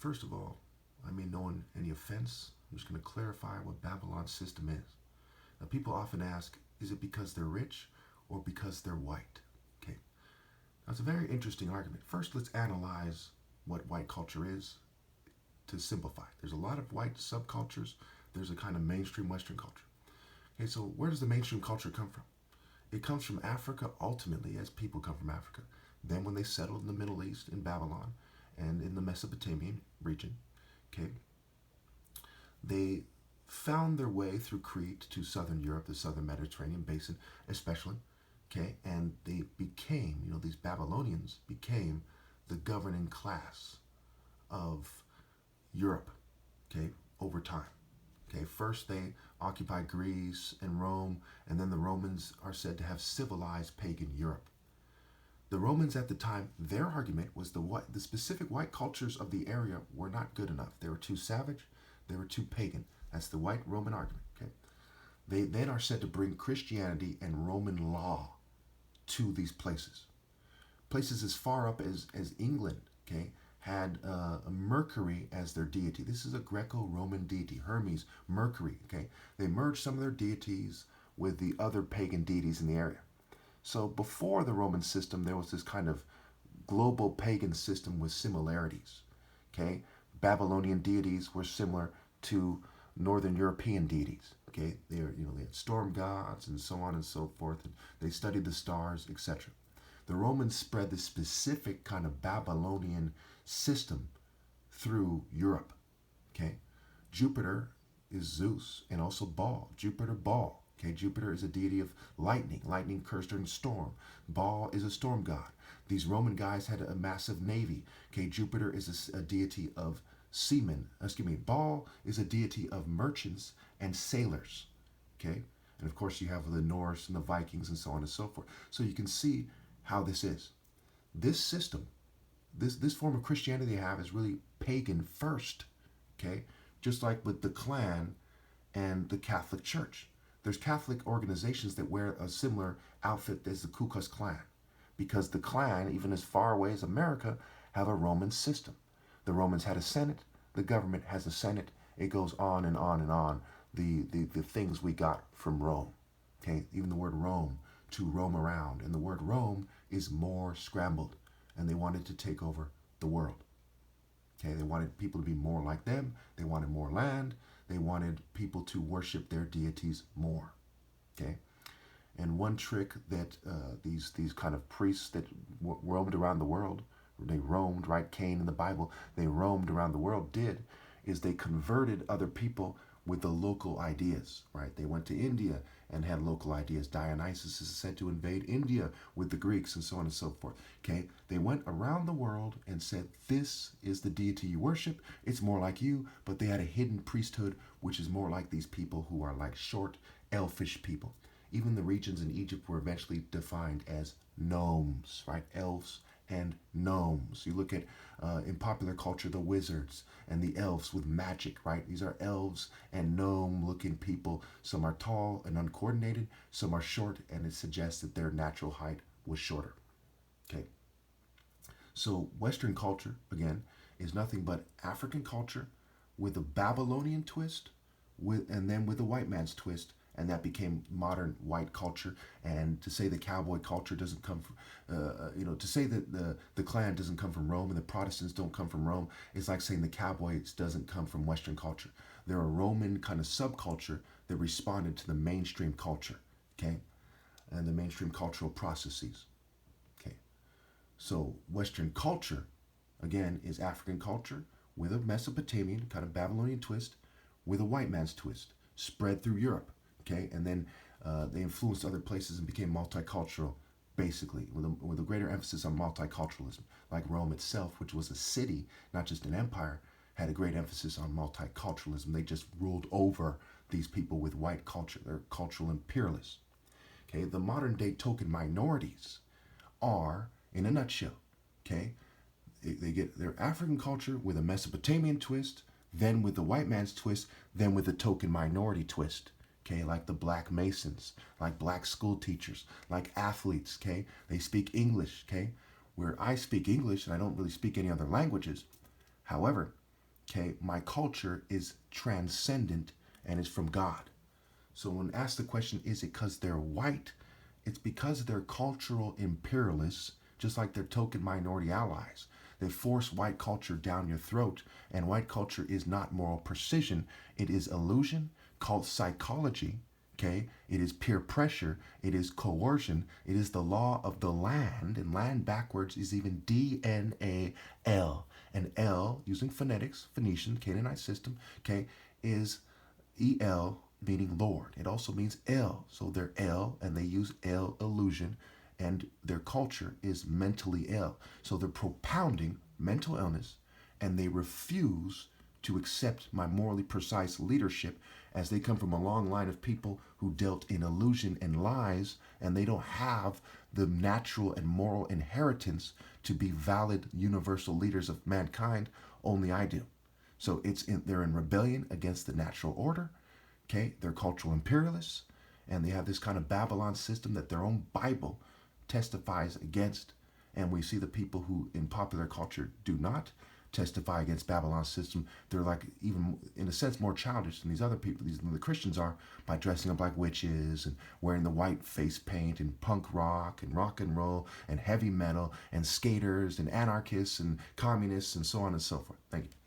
First of all, I mean, no one any offense. I'm just going to clarify what Babylon's system is. Now, people often ask, is it because they're rich or because they're white? Okay, that's a very interesting argument. First, let's analyze what white culture is to simplify. There's a lot of white subcultures. There's a kind of mainstream Western culture. Okay, so where does the mainstream culture come from? It comes from Africa ultimately, as people come from Africa. Then when they settled in the Middle East, in Babylon, and in the Mesopotamian region, okay, they found their way through Crete to southern Europe, the southern Mediterranean basin especially, okay, and they became, these Babylonians became the governing class of Europe, okay, over time. Okay, first they occupied Greece and Rome, and then the Romans are said to have civilized pagan Europe. The Romans at the time, their argument was the specific white cultures of the area were not good enough. They were too savage, they were too pagan. That's the white Roman argument. Okay, they then are said to bring Christianity and Roman law to these places. Places as far up as England, okay, had Mercury as their deity. This is a Greco-Roman deity, Hermes, Mercury. Okay, they merged some of their deities with the other pagan deities in the area. So before the Roman system, there was this kind of global pagan system with similarities. Okay, Babylonian deities were similar to Northern European deities. Okay, they had storm gods and so on and so forth. And they studied the stars, etc. The Romans spread this specific kind of Babylonian system through Europe. Okay, Jupiter is Zeus and also Baal. Jupiter, Baal. Okay, Jupiter is a deity of lightning. Lightning occurs during storm. Baal is a storm god. These Roman guys had a massive navy. Okay, Jupiter is a deity of seamen. Baal is a deity of merchants and sailors. Okay, and of course you have the Norse and the Vikings and so on and so forth. So you can see how this is. This system, this form of Christianity they have is really pagan first. Okay, just like with the Klan and the Catholic Church. There's Catholic organizations that wear a similar outfit as the Ku Klux Klan, because the Klan, even as far away as America, have a Roman system. The Romans had a Senate. The government has a Senate. It goes on and on and on. The things we got from Rome. Okay, even the word Rome, to roam around, and the word Rome is more scrambled, and they wanted to take over the world. Okay, they wanted people to be more like them. They wanted more land. They wanted people to worship their deities more. Okay, and one trick that these kind of priests that roamed around the world, they roamed, right? Cain in the Bible, they roamed around the world, did is they converted other people with the local ideas, right? They went to India and had local ideas. Dionysus is said to invade India with the Greeks and so on and so forth. Okay, they went around the world and said, this is the deity you worship. It's more like you, but they had a hidden priesthood, which is more like these people who are like short, elfish people. Even the regions in Egypt were eventually defined as gnomes, right? Elves and gnomes. You look at, in popular culture, the wizards and the elves with magic, right? These are elves and gnome-looking people. Some are tall and uncoordinated. Some are short, and it suggests that their natural height was shorter. Okay. So Western culture, again, is nothing but African culture with a Babylonian twist, and then with a white man's twist, and that became modern white culture. And to say the cowboy culture doesn't come from, to say that the Klan doesn't come from Rome and the Protestants don't come from Rome is like saying the cowboys doesn't come from Western culture. They're a Roman kind of subculture that responded to the mainstream culture, okay, and the mainstream cultural processes. Okay, so Western culture, again, is African culture with a Mesopotamian kind of Babylonian twist, with a white man's twist, spread through Europe. Okay, and then they influenced other places and became multicultural, basically, with a greater emphasis on multiculturalism. Like Rome itself, which was a city, not just an empire, had a great emphasis on multiculturalism. They just ruled over these people with white culture. They're cultural imperialists. Okay, the modern day token minorities are, in a nutshell, okay, they get their African culture with a Mesopotamian twist, then with the white man's twist, then with the token minority twist. Okay, like the black masons, like black school teachers, like athletes. Okay, they speak English. Okay, where I speak English and I don't really speak any other languages. However, Okay, my culture is transcendent and it's from God. So when asked the question, is it because they're white? It's because they're cultural imperialists, just like their token minority allies. They force white culture down your throat, and white culture is not moral precision. It is illusion called psychology. Okay, it is peer pressure. It is coercion. It is the law of the land, and land backwards is even DNAL. And L, using phonetics, Phoenician, Canaanite system, okay, is EL meaning Lord. It also means L. So they're L and they use L illusion, and their culture is mentally ill. So they're propounding mental illness and they refuse to accept my morally precise leadership, as they come from a long line of people who dealt in illusion and lies, and they don't have the natural and moral inheritance to be valid universal leaders of mankind. Only I do. So they're in rebellion against the natural order. Okay, they're cultural imperialists, and they have this kind of Babylon system that their own Bible testifies against. And we see the people who in popular culture do not testify against Babylon's system. They're like, even in a sense, more childish than these other people, the Christians are, by dressing up like witches and wearing the white face paint and punk rock and roll and heavy metal and skaters and anarchists and communists and so on and so forth. Thank you.